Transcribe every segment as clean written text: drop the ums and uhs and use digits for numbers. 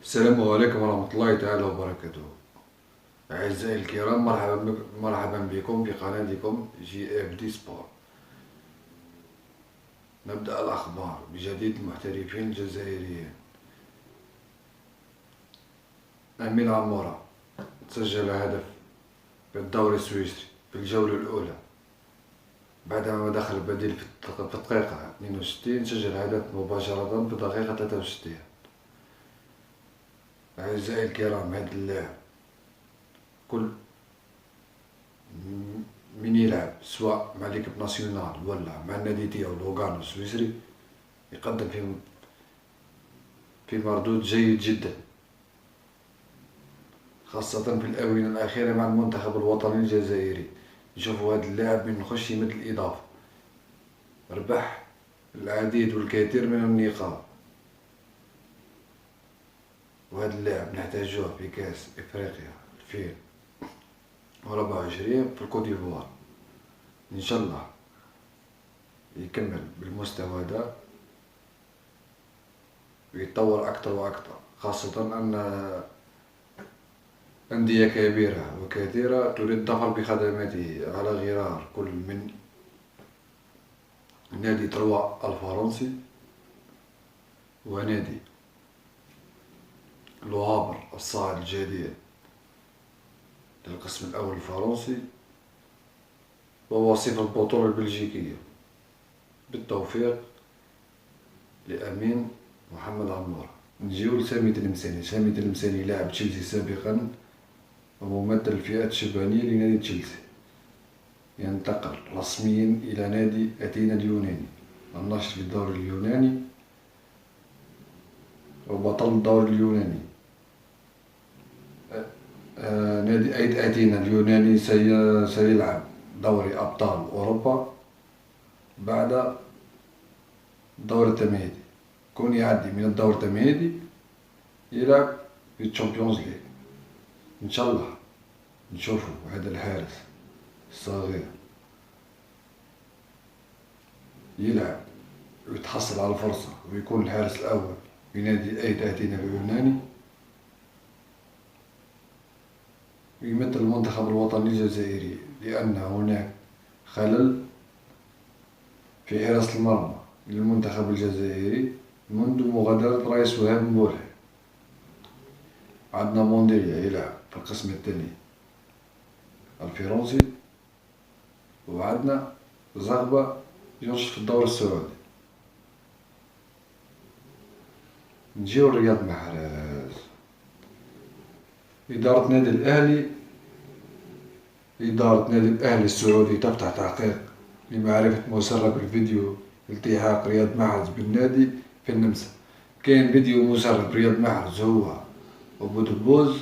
السلام عليكم ورحمة الله تعالى وبركاته. أعزائي الكرام، مرحبا بكم في قناتكم جي اف دي سبور. نبدأ الأخبار بجديد. المحترفين الجزائريين أمين عمورة سجل هدف في الدوري السويسري في الجولة الأولى بعدما دخل بديل في الدقيقة 62. سجل هدف مباشرة في الدقيقة 63. أعزائي الكرام، هذا اللاعب كل من يلعب سواء مع ليكيب ناسيونال ولا مع النادي ديالو لوغانو السويسري يقدم في مردود جيد جدا، خاصة في الآونة الأخيرة مع المنتخب الوطني الجزائري. نشوفوا هذا اللاعب من يخش يمد الإضافة، ربح العديد والكثير من النقاط، وهذا اللاعب نحتاجوه في كأس إفريقيا 2024 في الكوت ديفوار. إن شاء الله يكمل بالمستوى ده ويتطور أكتر وأكتر، خاصة أن أندية كبيرة وكثيرة تريد الظفر بخدماته، على غرار كل من نادي تروا الفرنسي ونادي لو هافر الصاعد الجديد للقسم الأول الفرنسي ووصيف البطولة البلجيكية. بالتوفيق لأمين محمد عمورة. نجيو لسامي تلمساني. سامي تلمساني لاعب تشيلسي سابقا وممثل الفئة الشبانية لنادي تشيلسي، ينتقل رسميا إلى نادي أتينا اليوناني الناشط في الدوري اليوناني وبطل الدوري اليوناني. نادي أتينا اليوناني سيلعب دوري أبطال أوروبا بعد الدور التمهيدي. كون يعدي من الدور التمهيدي يلعب في الشامبيونز ليغ. إن شاء الله نشوفوا هذا الحارس الصغير يلعب ويتحصل على فرصة ويكون الحارس الأول في نادي أتينا اليوناني ويمثل المنتخب الوطني الجزائري، لأن هناك خلل في حراسة المرمى للمنتخب الجزائري منذ مغادرة رئيس وهاب مبولي. عندنا مونديليا يلعب في القسم الثاني الفرنسي، وعندنا زغبة ينشط في الدوري السعودي. نجيو لرياض محرز. إدارة نادي الأهلي السعودي تفتح تحقيق لمعرفة مسرب الفيديو التحاق رياض محرز بالنادي في النمسا. كاين فيديو مسرب رياض محرز هو وبودبوز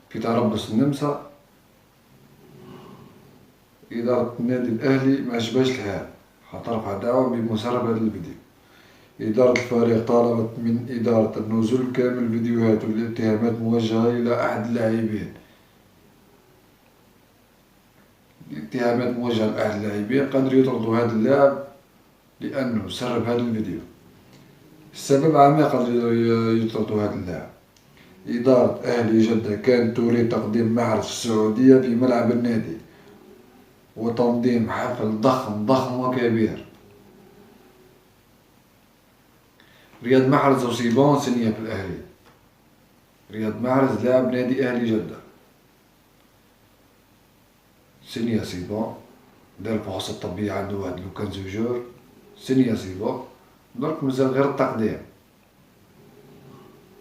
في تربص النمسا. إدارة النادي الأهلي ما عجبهاش الحال، حترفع دعوى بمسرب هذا الفيديو. إدارة الفريق طالبت من إدارة النزول كامل الفيديوهات والاتهامات موجهة إلى أحد اللاعبين. الاتهامات موجهة لأحد اللاعبين، قدر يطردوا هذا اللاعب لأنه سرب هذا الفيديو. السبب عما قدر يطردوا هذا اللاعب. إدارة أهلي جدة كانت تريد تقديم محرز في السعودية في ملعب النادي وتنظيم حفل ضخم وكبير. رياض محرز وسيبون سنية في الأهلي. رياض محرز لاعب نادي أهلي جدة، سنية سيبون دار الفحوصات الطبية عنده واحد لو كان زوجور. سنية سيبون درك مازال غير التقديم.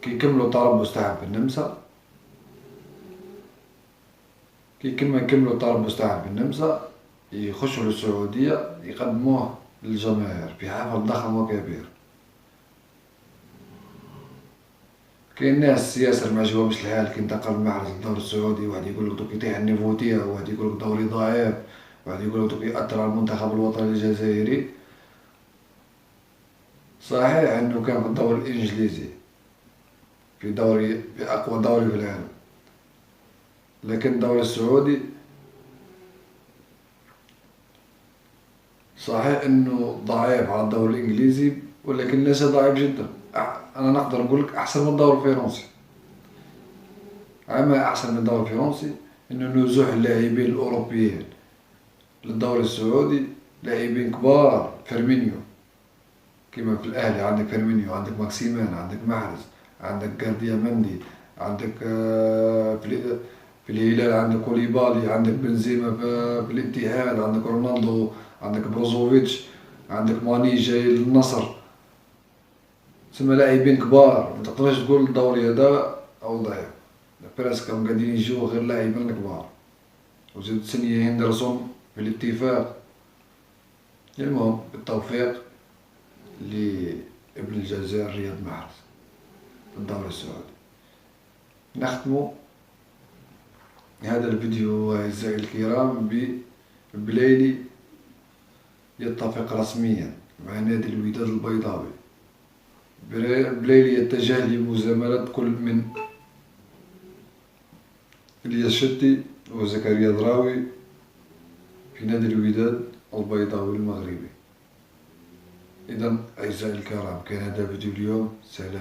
كيكملو التربص تاعهم في النمسا، يكملو التربص تاعهم في النمسا يخشوا للسعودية يقدموه للجماهير في حفل ضخم وكبير. كاين ناس ياسر معجبهمش الحال كي انتقل محرز للدوري السعودي، واحد يقولك دوك يطيح النيفو تاعو، واحد يقولك دوري ضعيف، واحد يقولك دوك يأثر على المنتخب الوطني الجزائري. صحيح انه كان في الدوري الانجليزي في اقوى دوري في العالم، لكن الدوري السعودي صحيح انه ضعيف على الدوري الانجليزي ولكن ليس ضعيف جدا. أنا نقدر نقول لك أحسن من الدوري الفرنسي. أما أحسن من الدوري الفرنسي إنه نزوح اللاعبين الأوروبيين للدوري السعودي، لاعبين كبار. فيرمينيو كيما في الأهلي عندك فيرمينيو، عندك ماكسيمان، عندك محرز، عندك جارديا مندي، عندك في الهلال عندك كوليبالي، عندك بنزيما في الاتحاد، عندك رونالدو، عندك بروزوفيتش، عندك ماني جاي للنصر. تسمى لاعبين كبار، متقدرش تقول الدوري هذا أو ضعيف. براسك هم قاعدين يجيو غير لاعبين كبار. وزيد ثانية هندرسون في الاتفاق. المهم بالتوفيق لابن الجزائر رياض محرز في الدوري السعودي. نختم هذا الفيديو أعزائي الكرام ببليلي يتفق رسميا مع نادي الوداد البيضاوي. بليلي يتجه لمزاملة كل من الياس شتي وزكريا دراوي في نادي الوداد البيضاوي المغربي. إذا أعزائي الكرام كان هذا فيديو اليوم. سلام.